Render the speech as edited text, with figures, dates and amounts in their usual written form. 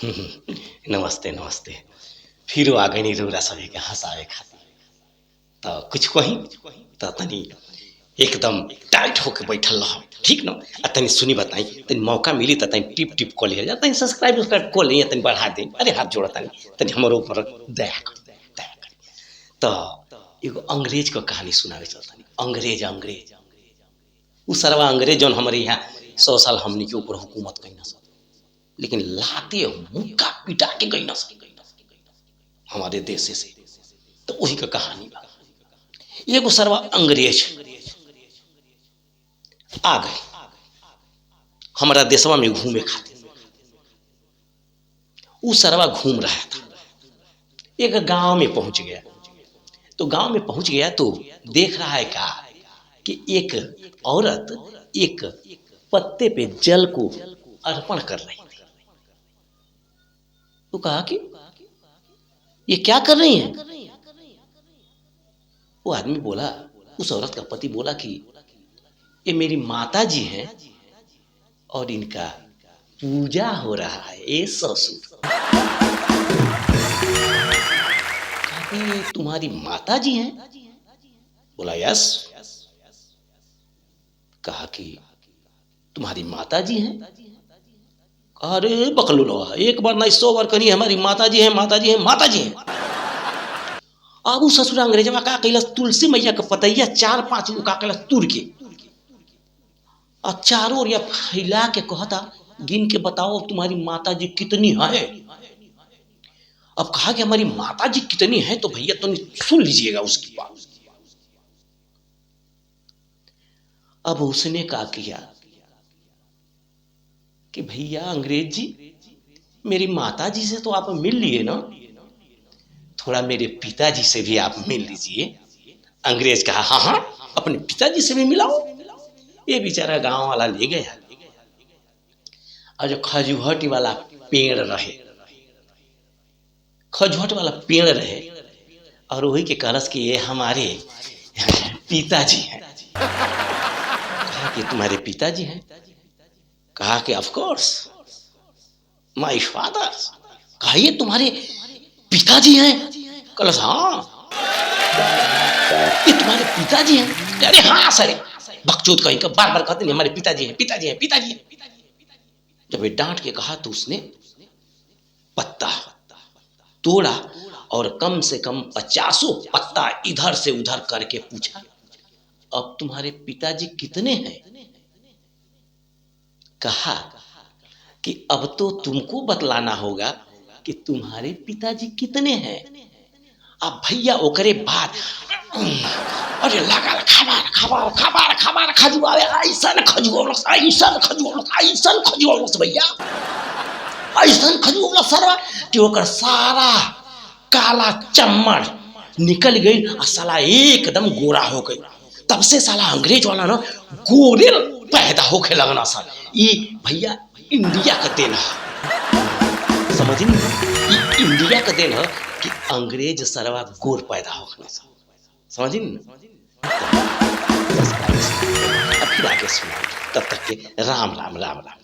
नमस्ते नमस्ते। फिर आ गई रउरा सभी के हंसावे खातिर। तो कुछ कही तो तनी एकदम टाइट होके बैठल रह, ठीक न। आ तनी सुनी बताई, तनी मौका मिली तो तनी टिप टिप कॉल लिया तनी सब्सक्राइब कॉल लिया तनी बढ़ा दे। अरे हाथ जोड़ा तनी तनी हमारे ऊपर दया कर, दया कर। तो एगो अंग्रेज का कहानी सुनावे चलता। अंग्रेज अंग्रेज उ सरवा अंग्रेज जौन हमारे यहाँ 100 साल हमनी के ऊपर हुकूमत कैना सन, लेकिन लाते मुक्का पिटा के गई सन हमारे देश से। तो वही का कहानी बा। एगो सरवा अंग्रेज आ गए हमारा देशवा में घूमे खातिर। उ सरवा घूम रहा था, एक गांव में पहुंच गया। तो गांव में पहुंच गया तो देख रहा है क्या कि एक औरत एक पत्ते पे जल को अर्पण कर रही थी। तो कहा कि ये क्या कर रही हैं? वो आदमी बोला, उस औरत का पति बोला कि ये मेरी माता जी हैं और इनका पूजा हो रहा है। ये ससुर कहा तुम्हारी माता जी हैं? बोला यस। कहा कि तुम्हारी माता जी हैं? अरे बकलू, एक बार नहीं 100 बार करिए हमारी माता जी हैं, माता जी हैं, माता जी हैं। अब उस ससुर अंग्रेजवा का कैलस तुलसी मैया का पतैया 4-5 का कैलस तुर के और चारों ओर फैला के कहता गिन के बताओ तुम्हारी माता जी कितनी है। अब कहा कि हमारी माता जी कितनी है, तो भैया तो सुन लीजिएगा उसकी बात। अब उसने कहा किया कि भैया अंग्रेज जी, मेरी माता जी से तो आप मिल लिए ना, थोड़ा मेरे पिताजी से भी आप मिल लीजिए। अंग्रेज कहा हाँ हाँ अपने पिताजी से भी मिलाओ। ये बेचारा गांव वाला ले गया और जो खजुहट वाला पेड़ रहे, खजुहट वाला पेड़ रहे और वही के करस कि ये हमारे पिताजी हैं। कहा कि तुम्हारे पिताजी हैं? कहा कि ऑफ कोर्स माय फादर। कहा ये तुम्हारे पिताजी हैं? कलस हाँ ये तुम्हारे पिताजी हैं? अरे हाँ सर, बकचोद कहीं का बार बार कहते नहीं हमारे पिताजी हैं, पिताजी हैं, पिताजी हैं। जब ये डांट के कहा तो उसने पत्ता तोड़ा और कम से कम 50 पत्ता इधर से उधर करके पूछा अब तुम्हारे पिताजी कितने हैं? कहा कि अब तो तुमको बतलाना होगा कि तुम्हारे पिताजी कितने हैं। अब भैया ओकरे बाद अरे लगा खबर खबर खबर खबर खजुआवे ऐसन खजुआवलस ऐसन खजुआवलस ऐसन खजुआवलस भैया ऐसन खजुआवलस सरवा कि ओकर सारा काला चम्मड़ निकल गई और साला एकदम गोरा हो गई। तब से साला अंग्रेज वाला ना गोरे पैदा होके लगना सर। ये भैया इंडिया का देन है, समझ नहीं, ये इंडिया का देन है कि अंग्रेज सरवा गोर पैदा होना सर, समझ नहीं। अब फिर आगे सुना, तब तक के राम राम राम राम।